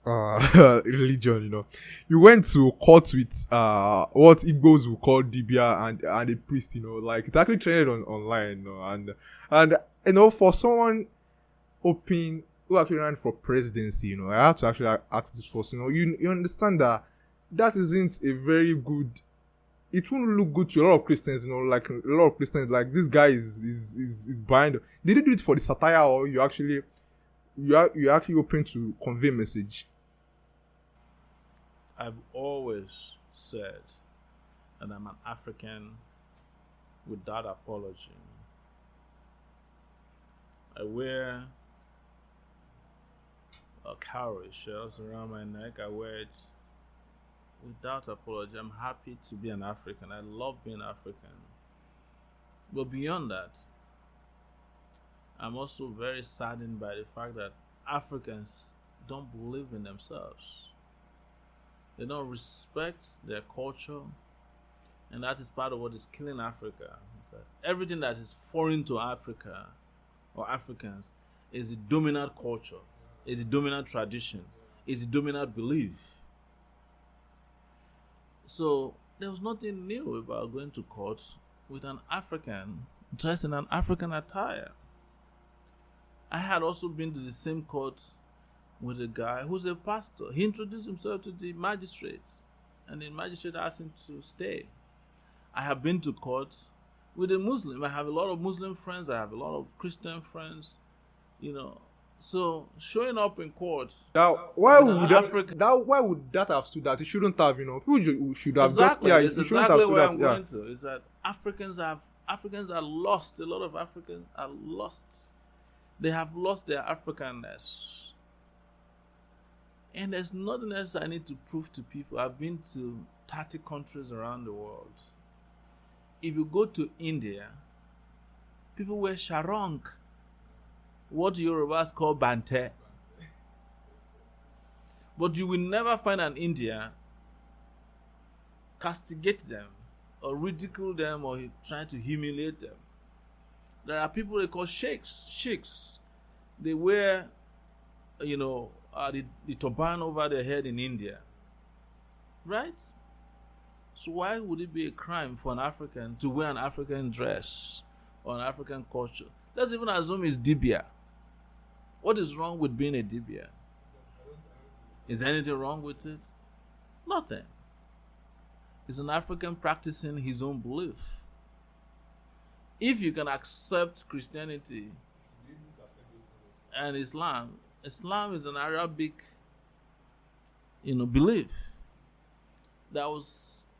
religion, you went to court with what Igbos will call dibia and a priest, like it actually trended online, and for someone hoping who actually ran for presidency, I have to actually ask this first. You understand that isn't a very good. It won't look good to a lot of Christians, like a lot of Christians, like this guy is behind. Did you do it for the satire, or you're actually hoping to convey a message? I've always said that I'm an African without apology. I wear a cowrie shells around my neck. I wear it without apology. I'm happy to be an African. I love being African. But beyond that, I'm also very saddened by the fact that Africans don't believe in themselves. They don't respect their culture, and that is part of what is killing Africa. It's that everything that is foreign to Africa or Africans is the dominant culture, is the dominant tradition, is the dominant belief. So there was nothing new about going to court with an African dressed in an African attire. I had also been to the same court with a guy who's a pastor. He introduced himself to the magistrates, and the magistrate asked him to stay. I have been to court with a Muslim. I have a lot of Muslim friends. I have a lot of Christian friends. So showing up in court. Now, why would that have stood that? It shouldn't have. People should have exactly. just. It's exactly where I'm going to. Is that Africans are lost. A lot of Africans are lost. They have lost their Africanness. And there's nothing else I need to prove to people. I've been to 30 countries around the world. If you go to India, people wear sharong, what Yorubas call bante. But you will never find an Indian castigate them or ridicule them or try to humiliate them. There are people they call sheikhs. They wear, the turban over their head in India. Right? So why would it be a crime for an African to wear an African dress or an African culture? Let's even assume it's dibia. What is wrong with being a dibia? Is there anything wrong with it? Nothing. It's an African practicing his own belief. If you can accept Christianity and Islam is an Arabic, belief.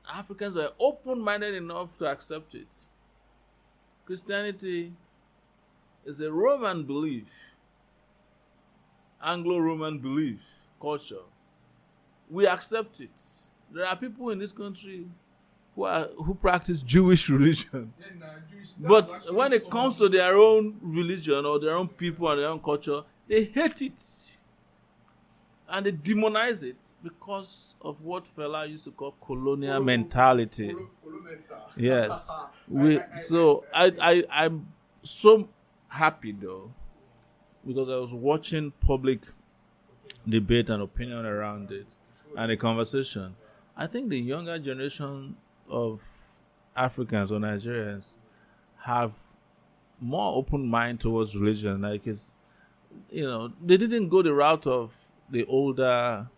Africans were open-minded enough to accept it. Christianity is a Roman belief, Anglo-Roman belief, culture. We accept it. There are people in this country who practice Jewish religion. But when it comes to their own religion or their own people and their own culture, they hate it. And they demonize it because of what Fela used to call colonial mentality. Yes. I'm so happy though, because I was watching public debate and opinion around it and the conversation. I think the younger generation of Africans or Nigerians have more open mind towards religion. Like they didn't go the route of the older,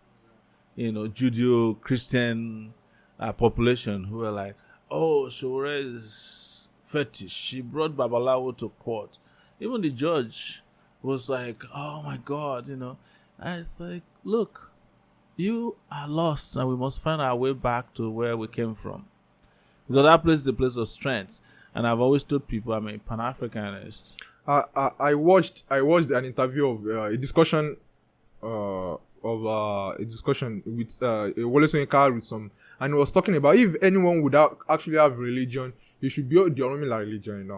Judeo-Christian population who were like, oh, Sowore is fetish. She brought Babalawo to court. Even the judge was like, oh my God, And it's like, look, you are lost and we must find our way back to where we came from. Because that place is a place of strength. And I've always told people I'm a Pan-Africanist. I watched an interview of a discussion with Wole Soyinka with some, and he was talking about if anyone would actually have religion, it should be the Oromila religion.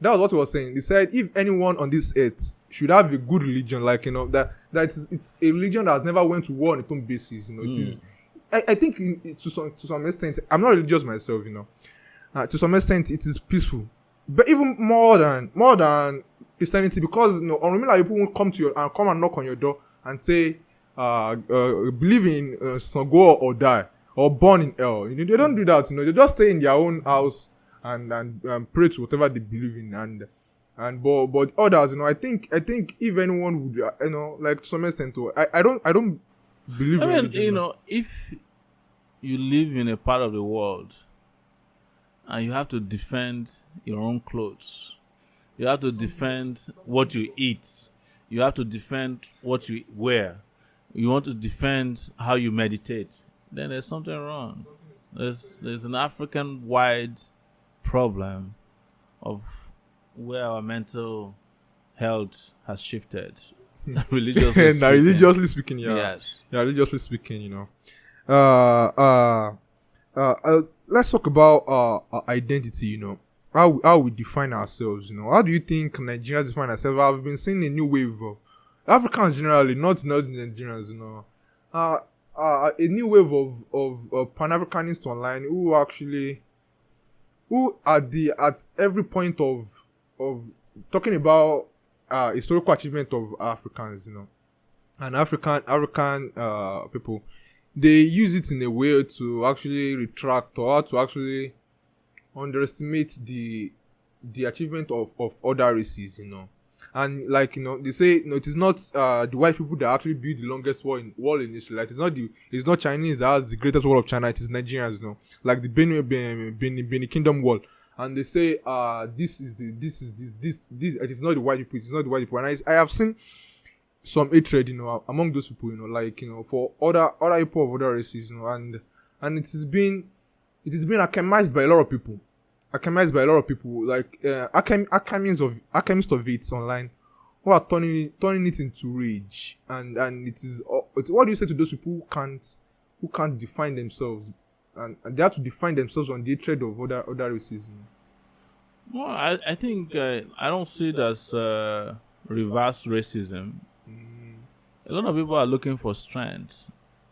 That was what he was saying. He said if anyone on this earth should have a good religion, like that it's a religion that has never went to war on its own basis. It is. I think to some extent, I'm not religious myself. To some extent, it is peaceful, but even more than Christianity, because Oromila people won't come and knock on your door and say, believe in go or die or born in hell. They don't do that. They just stay in their own house and pray to whatever they believe in and but others, I think if anyone would, like to some extent, I don't believe I in mean, religion. if you live in a part of the world and you have to defend your own clothes, you have to defend what you eat, you have to defend what you wear, you want to defend how you meditate, then there's something wrong. There's an African wide problem of where our mental health has shifted. Religiously Now, speaking. religiously speaking, yeah. Yes. Yeah, religiously speaking, Uh, uh, let's talk about identity. How we define ourselves. How do you think Nigerians define ourselves? I've been seeing a new wave of Africans generally, not Nigerians. A new wave of Pan Africanists online who at every point of talking about historical achievement of Africans, and African people, they use it in a way to actually retract or to actually underestimate the achievement of other races, and like they say, it is not the white people that actually built the longest wall in history. Like it's not Chinese that has the greatest wall of China. It is Nigerians, like the Benin Kingdom wall. And they say this it is not the white people. It is not the white people. And I have seen some hatred, among those people, like for other people of other races, and it has been alchemized by a lot of people. Like alchemists of it online, who are turning it into rage, and what do you say to those people who can't define themselves, and they have to define themselves on the hatred of other races? Well, I think I don't see it as reverse racism. A lot of people are looking for strength.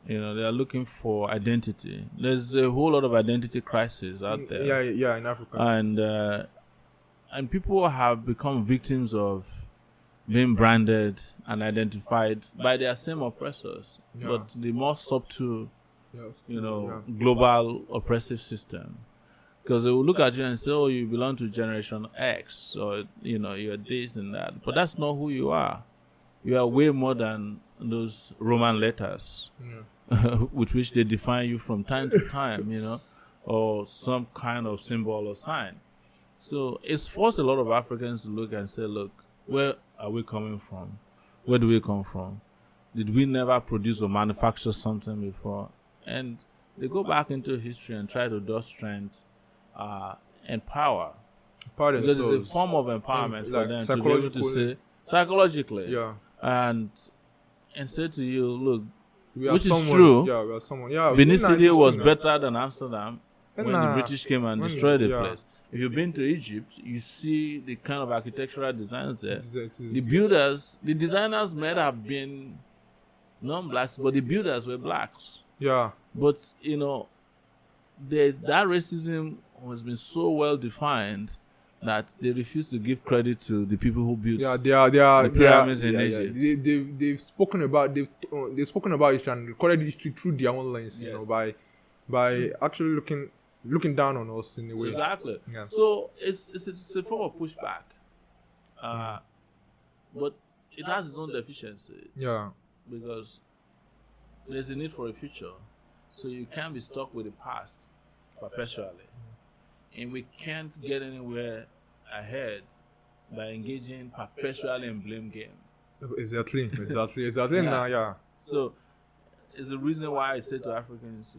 They are looking for identity. There's a whole lot of identity crisis out there. Yeah, in Africa. And people have become victims of being branded and identified by their same oppressors, but the more subtle, global oppressive system. Because they will look at you and say, "Oh, you belong to Generation X," or you're this and that. But that's not who you are. You are way more than those Roman letters with which they define you from time to time, or some kind of symbol or sign. So it's forced a lot of Africans to look and say, look, where are we coming from? Where do we come from? Did we never produce or manufacture something before? And they go back into history and try to draw strength and power. Because it's a form of empowerment for them to be able to say, psychologically. And say to you, look, which is true. Yeah, we are someone. Yeah, Benin City was better than Amsterdam when the British came and destroyed the place. If you've been to Egypt, you see the kind of architectural designs there. The designers might have been non-blacks, but the builders were blacks. Yeah. But that racism has been so well defined that they refuse to give credit to the people who built the pyramids in Egypt. They've spoken about history and recorded history through their own lens, by actually looking down on us in a way. Exactly. Yeah. So it's a form of pushback, but it has its own deficiencies. Yeah. Because there's a need for a future, so you can't be stuck with the past perpetually, and we can't get anywhere ahead by engaging perpetually in blame game. Exactly. Yeah. Now, yeah. So it's the reason why I say to Africans,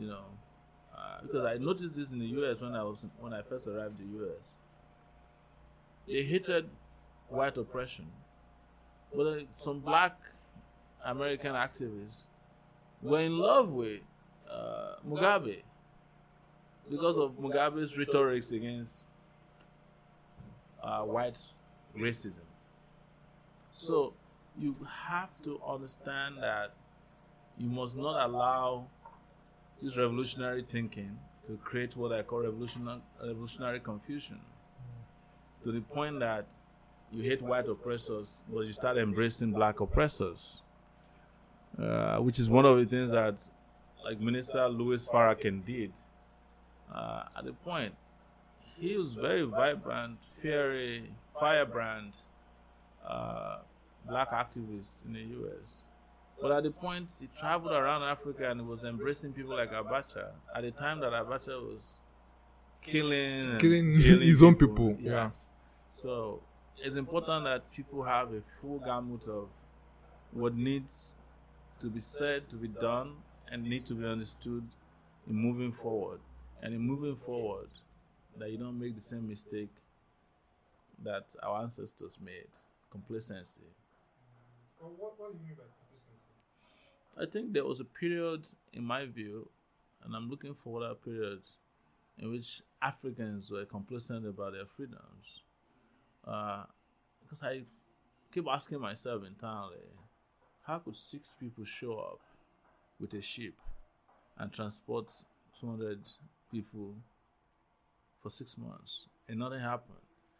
because I noticed this in the U.S. when I first arrived in the U.S. They hated white oppression, but some black American activists were in love with Mugabe because of Mugabe's rhetorics against white racism. So you have to understand that you must not allow this revolutionary thinking to create what I call revolutionary confusion, to the point that you hate white oppressors, but you start embracing black oppressors. which is one of the things that like Minister Louis Farrakhan did. At the point, he was very vibrant, fiery, firebrand, uh, black activist in the U.S. But at the point, he traveled around Africa and he was embracing people like Abacha at the time that Abacha was killing and Killing jailing his own people. Yeah. Yes. So it's important that people have a full gamut of what needs to be said, to be done, and need to be understood in moving forward. And in moving forward, that you don't make the same mistake that our ancestors made, complacency. What do you mean by complacency? I think there was a period, in my view, and I'm looking for that period, in which Africans were complacent about their freedoms. Because I keep asking myself internally, how could 6 people show up with a ship and transport 200 people for 6 months and nothing happened?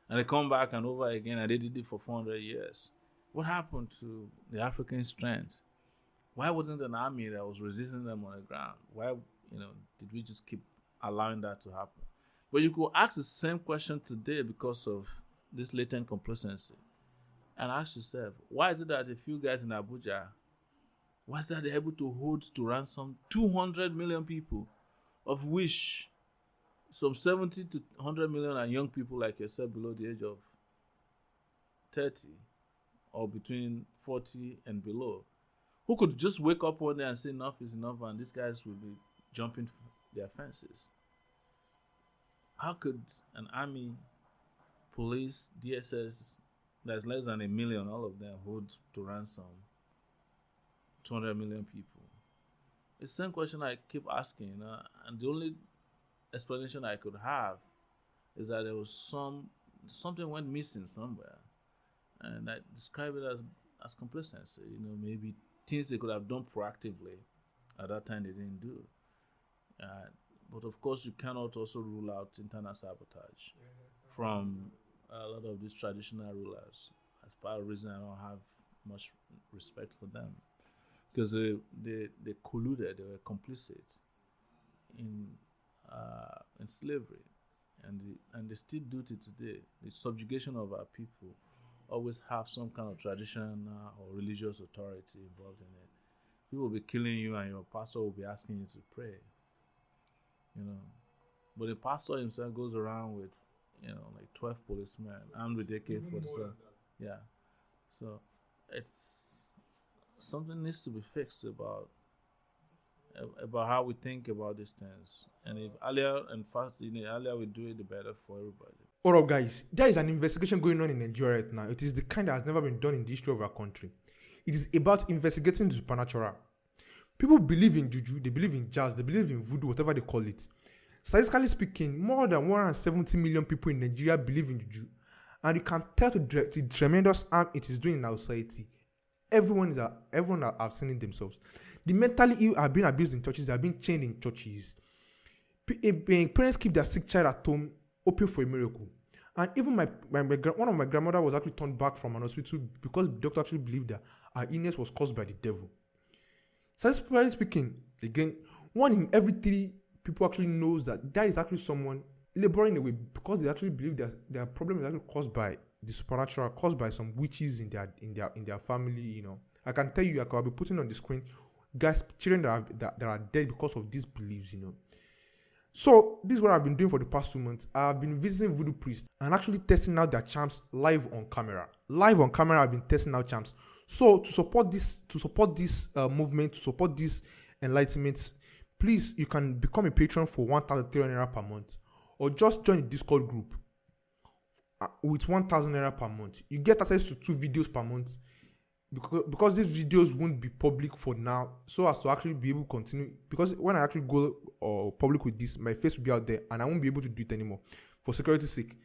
And they come back and over again and they did it for 400 years. What happened to the African strength? Why wasn't an army that was resisting them on the ground? Why, did we just keep allowing that to happen? But you could ask the same question today because of this latent complacency. And ask yourself, why is it that a few guys in Abuja, why is that they're able to hold to ransom 200 million people, of which some 70 to 100 million are young people like yourself below the age of 30 or between 40 and below, who could just wake up one day and say enough is enough and these guys will be jumping their fences? How could an army, police, DSS, that's less than 1 million, all of them hold to ransom 200 million people? It's the same question I keep asking, and the only explanation I could have is that there was something went missing somewhere, and I describe it as complacency. Maybe things they could have done proactively at that time they didn't do. But of course, you cannot also rule out internal sabotage from a lot of these traditional rulers. As part of the reason I don't have much respect for them, because they colluded, they were complicit in slavery, and they still do it today. The subjugation of our people always have some kind of traditional or religious authority involved in it. People will be killing you, and your pastor will be asking you to pray. But the pastor himself goes around with, like 12 policemen armed with AK-47. Yeah. So it's something needs to be fixed about how we think about these things. And if earlier and fast, earlier we do it, the better for everybody. All right, guys. There is an investigation going on in Nigeria right now. It is the kind that has never been done in the history of our country. It is about investigating the supernatural. People believe in juju, they believe in jazz, they believe in voodoo, whatever they call it. Statistically speaking, more than 170 million people in Nigeria believe in juju. And you can tell the tremendous harm it is doing in our society. Everyone are seen it themselves. The mentally ill are being abused in churches, they are being chained in churches. Parents keep their sick child at home, hoping for a miracle. And even one of my grandmother was actually turned back from an hospital because the doctor actually believed that her illness was caused by the devil. Statistically speaking, again, 1 in every 3 people actually knows that there is actually someone laboring away because they actually believe that their problem is actually caused by the supernatural, caused by some witches in their family. I can tell you, I could be putting on the screen guys, children that are dead because of these beliefs. So this is what I've been doing for the past 2 months. I've been visiting voodoo priests and actually testing out their charms live on camera. I've been testing out charms. So to support this movement, to support this enlightenment, please, you can become a patron for 1,300 naira per month, or just join the Discord group with 1,000 naira per month. You get access to 2 videos per month because these videos won't be public for now, so as to actually be able to continue. Because when I actually go public with this, my face will be out there, and I won't be able to do it anymore for security's sake.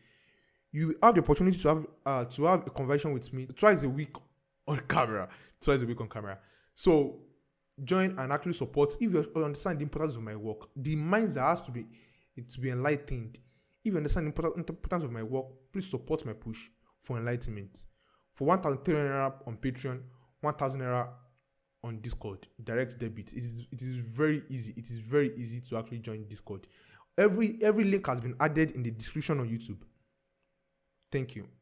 You have the opportunity to have a conversation with me twice a week on camera. So join and actually support. If you understand the importance of my work, the minds that has to be enlightened. If you understand the importance of my work, please support my push for enlightenment. For 1,300 naira on Patreon, 1,000 naira on Discord. Direct debit. It is very easy. It is very easy to actually join Discord. Every link has been added in the description on YouTube. Thank you.